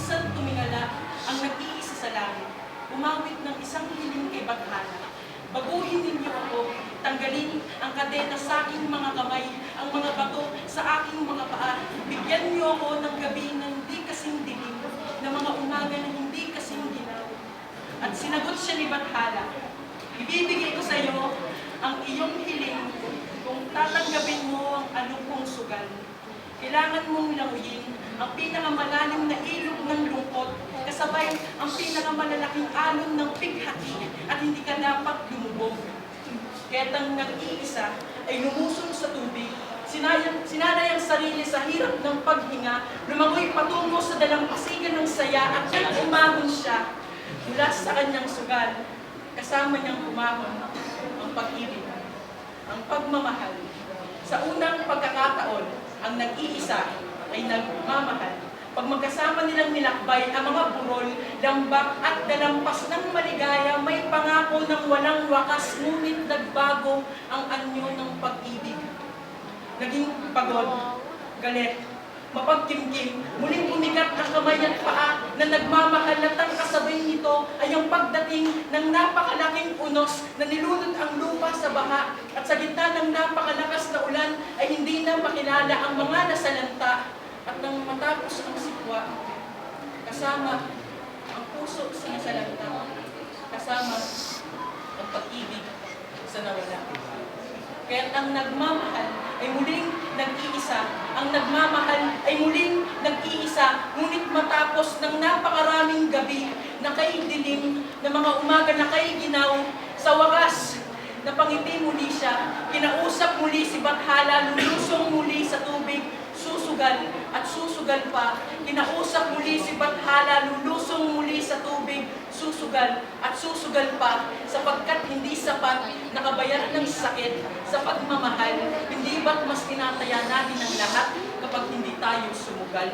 minsan tumingala ang nag-iisa sa langit, umawit ng isang hiling kay Bathala. Baguhin ninyo ako, tanggalin ang kadena sa aking mga kamay, ang mga bato sa aking mga paa. Bigyan niyo ako ng gabi na hindi kasing dilim, ng mga umaga na hindi kasing ginaw. At sinagot siya ni Bathala, ibibigay ko sa iyo ang iyong hiling kung tatanggapin mo ang alupong sugal. Kailangan mong languyin ang pinakamalalim na ilog ng lungkot, kasabay ang pinakamalalaking alon ng pighati, at hindi ka dapat lumubog. Kaya't ang nag-iisa ay lumusong sa tubig, sinanay ang sarili sa hirap ng paghinga, lumangoy patungo sa dalampasigan ng saya, at nang umahon siya mula sa kanyang sugal, kasama niyang umahon ang pag-ibig, ang pagmamahal. Sa unang pagkakataon, ang nag-iisa ay nagmamahal. Pag magkasama nilang nilakbay ang mga burol, lambak at dalampas ng maligaya, may pangako ng walang wakas, ngunit nagbago ang anyo ng pag-ibig. Naging pagod, galit, mapagkimkim, muling bumigat ang kamay at paa na nagmamahal, at ang kasabay nito ay ang pagdating ng napakalaking unos na nilunod ang lupa sa baha, at sa gitna ng napakalakas na ulan ay hindi na makilala ang mga nasalanta. At nang matapos ang sikwa, kasama ang puso sa nasalanta, kasama ang pag-ibig sa nawala. Kaya ang nagmamahal ay muling nag-iisa, ang nagmamahal ay muling nag-iisa, ngunit matapos ng napakaraming gabi na kay dilim, na mga umaga na kay ginaw, sa wakas, napangiti muli siya, kinausap muli si Bathala, lulusong muli sa tubig, susugal at susugal pa. Kinausap muli si Bathala, lulusong muli sa tubig, susugal at susugal pa, sapagkat hindi sapat nakabayaran ng sakit sa pagmamahal. Hindi ba't mas tinataya natin ang lahat kapag hindi tayo sumugal?